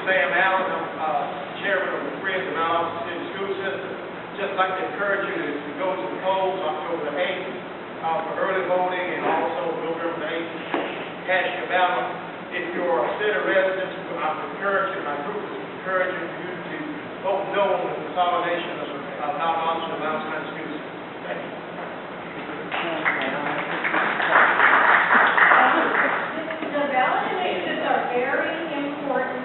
Sam Allen. I'm chairman of the Friends of Mount Olive City School System. Just like to encourage you to go to the polls October the 8th for early voting, and also November the 8th cast your ballot. If you're a city resident, I'm encouraging, my group is encouraging you to vote no on the consolidation of Mount Olive and Mount Sinai School System. Thank you. The ballot initiatives are very important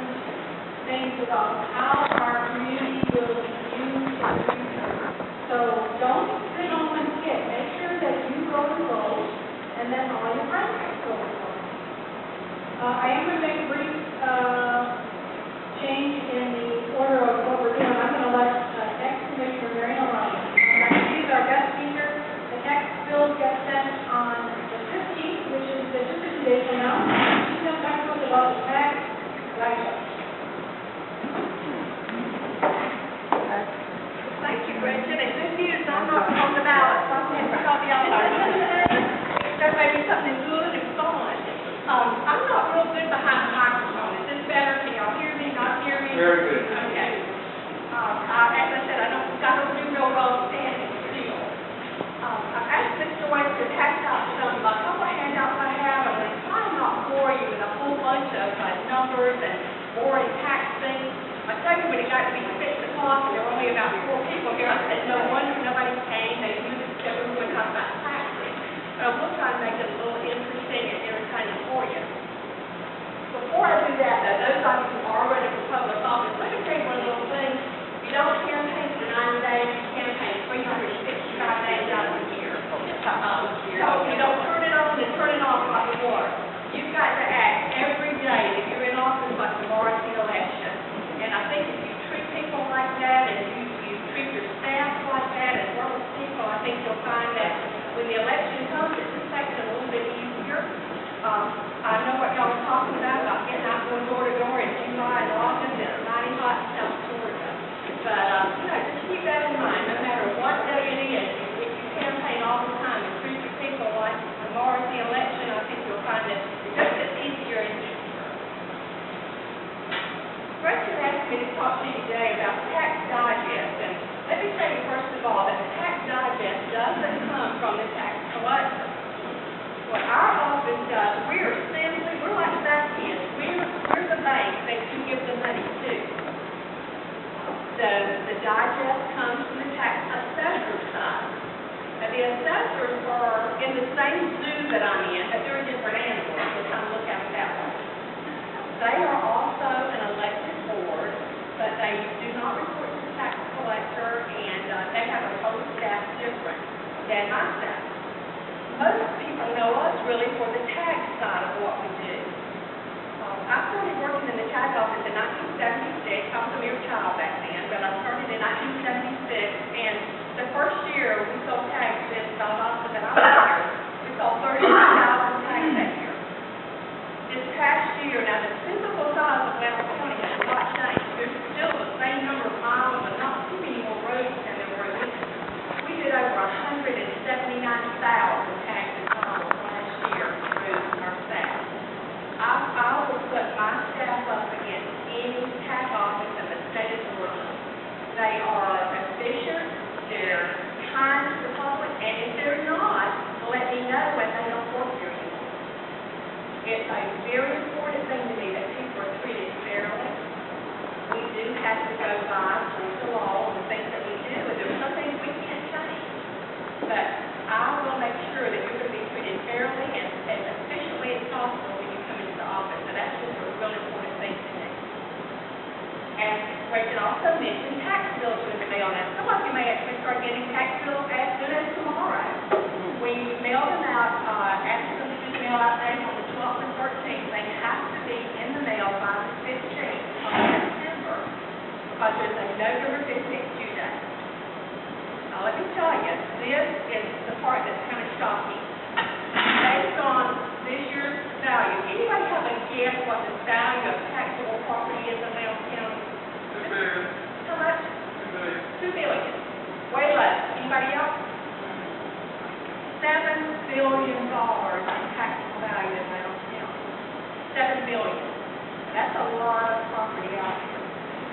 things about how our community will be used in the future. So don't sit home and skip. Make sure that you go and vote, and then all your friends go and vote. I am going to make a brief change in the order of what we're doing. I'm going to let ex-Commissioner Mary Robertson. She's our guest speaker. The next bill gets sent on the 15th, which is just a few days from now. She's going to talk to us about the tax digest. Thank you, Gretchen. And good news, I'm not on the ballot, so I'm going to copy all of there may be something good and fun. I'm not real good behind the microphone. Is this better? Can y'all hear me? Not hear me? Very good. Okay. As I said, I don't do real well standing still. I've asked Ms. Joyce to pass out some a couple of handouts I have. I'm going to try and not bore you with a whole bunch of numbers and boring tax things. I tell you, when it got to be 6 o'clock and there were only about 4 people here, I said, no wonder nobody came. They knew that we were going to talk about taxes. But I will try to make it a little interesting and entertaining for you. Before I do that, though, those of you who are running for public office, let me tell you one little thing. You don't campaign for 90 days, you campaign 365 days out of the year. So you don't turn it on and turn it off like water. You've got to act every day that you're in office like tomorrow's the election. And I think if you treat people like that, and you treat your staff like that, and work with people, I think you'll find that when the election comes, it just makes it a little bit easier. I know what y'all are talking about getting out going door to door in July and August. It's mighty hot in South Florida. But, just keep that in mind. No matter what day it is, if you campaign all the time and treat your people like tomorrow's the election, I think you'll find that it just gets easier and easier. Gretchen asked me to talk to you today about tax digest, and let me tell you first of all that the tax digest doesn't come from the tax collector. What our office does, we're like back in. We're the bank that you give the money to. The digest comes from the tax assessor side. Now, the assessors are in the same zoo that I'm in, but they're different animals, so kind of look at it that way. They are also an elected board, but they do not report to the tax collector, and they have a whole staff different than my staff. Most people know us really for the tax side of what we do. I started working in the tax office in 1976. I was a mere child back then, but I started in 1976, and the first year we sold tax in the office that I was here, we sold 35,000 tax that year. This past year, now the physical size of Loudoun County has not changed. There's still the same number of miles, but not too many more roads than there were then. We did over 179,000 taxes last year through our staff. I will put my staff up against any tax office in the state of Georgia. They are efficient, they're kind to the public, and if they're not, let me know when they don't work here anymore. It's a very important thing to me that people are treated fairly. We do have to go by the law and the things that we do, and there's some things we can't change. But I will make sure that you're going to be treated fairly and as efficiently as possible when you come into the office. So that's just a really important thing to me. And Rachel also mentioned tax bills are going to be mailed out. Some of you may actually start getting tax bills as soon as tomorrow. We mail them out, ask them to do mail out days on the 12th and 13th. They have to be in the mail by the 15th of September because there's a November 15th due date. Now let me tell you, this is the part that's kind of shocking. Based on this year's value, anybody have a guess what the value of taxable property is in Nell County? $2 billion. How much? $2 billion. Way less. Anybody else? $7 billion in taxable value in Nell County. $7 billion. That's a lot of property out there.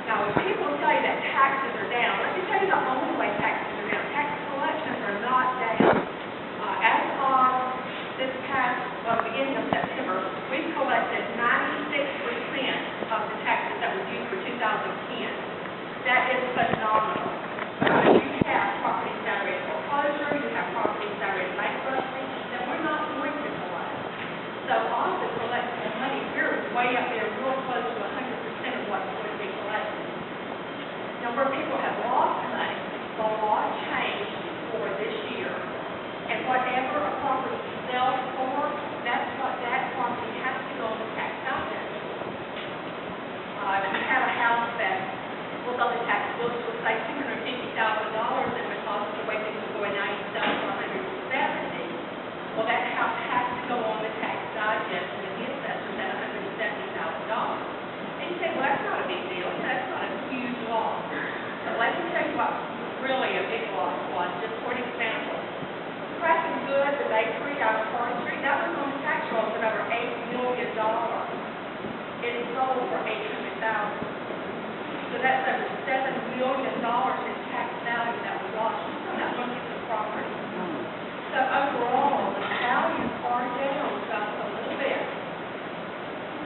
Now, when people tell you that taxes are down, let me tell you the only way taxes are down. Tax collections are not down. As of this past, beginning of September, we've collected 96% of the taxes that were due for 2010. That is phenomenal. You have properties that are in foreclosure, you have properties that are in bankruptcy, that we're not going to collect. So on the collection of money, we're way up there, real close to 100% of what's going to be collected. Now, where people have lost money, the law changed for this year. And whatever a property sells for, that's what that property has to go on the tax docket. If you have a house that was on the tax books for, say, $250,000, and because of the way things are going, now you sell for $170,000, well, that house has to go on the tax digest with the assessors at $170,000. And you say, well, that's not a big deal. That's not a huge loss. But let me tell you what really a big loss was, just for an example. Cracking Good, the bakery out of Park Street, that was on the tax rolls at over $8 million. It sold for $800,000. So that's over $7 million in tax value that was lost just on that one piece of property. So overall, the values are down just a little bit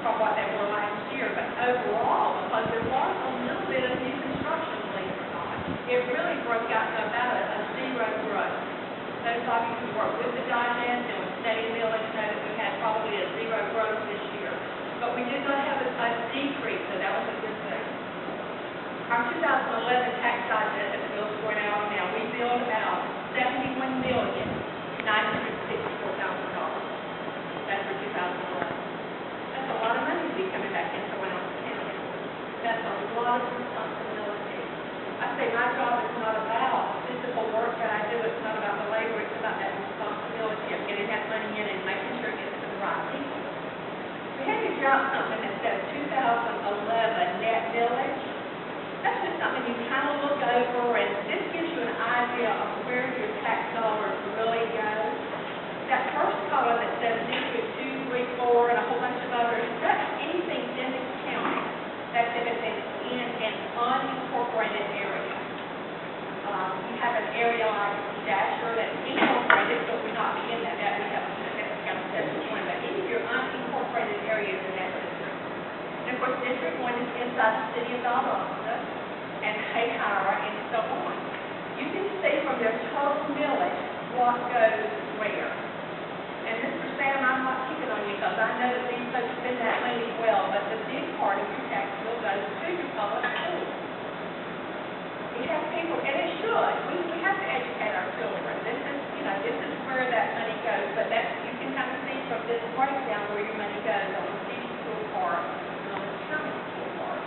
from what they were last year. But overall, because there was a little bit of new construction, believe it or not, it really broke out to about a zero growth. Those of you who work with the digest and with steady millage know that we had probably a zero growth this year. But we did not have a decrease, so that was a good thing. Our 2011 tax digest that the bill's going out now, we billed out $71,964,000. That's for 2011. That's a lot of money to be coming back into Roanoke County. That's a lot of responsibility. I say my job is not about physical work that I do. It's not about the labor. It's about that responsibility of getting that money in and making sure it gets to the right people. We had to drop something that says 2011 net millage. That's just something you kind of look over, and this gives you an idea of where your tax dollars really go. That first column that says District 2, 3, 4, and a whole bunch of others, that's anything in this county that's in an unincorporated area. You have an area like Dasher that's incorporated, but we're not in that. We have District 1, but any of your unincorporated areas in that district. And of course, District 1 is inside the city of Valdosta and Hayhire and so on. You can see from their total millage what goes where. And Mr. Sam, I'm not picking on you because I know that these folks spend that money well, but the big part of your tax bill goes to your public schools. We have people, and it should. We have to educate our children. This is where that money goes. But that you can kind of see from this breakdown where your money goes on the city school part and on the county school part.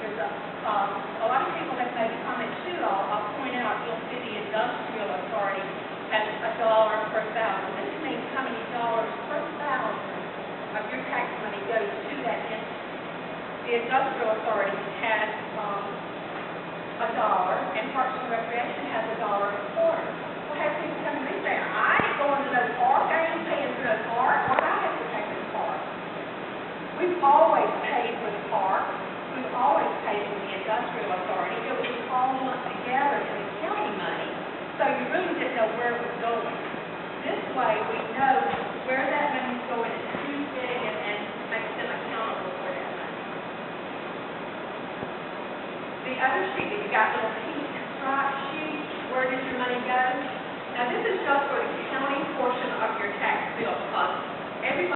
There's a lot of people that made comments too. I'll point out, you'll see the industrial authority has $1 per thousand. This means how many dollars per thousand of your tax money goes to that entity. The industrial authority has $1, and Parks and Recreation has $1.25. We'll have people come to me and say, I ain't going to no park, I ain't paying for no park, why do I have to pay for the park? We've always paid for the park, we've always paid for the industrial authority. It was all lumped together in the county money, so you really didn't know where it was going. This way, we know where that money's going and who's getting it and makes them accountable for that money. The other sheet that you got, little pink stripe sheet, where does your money go? Now this is just for the county portion of your tax bill because everybody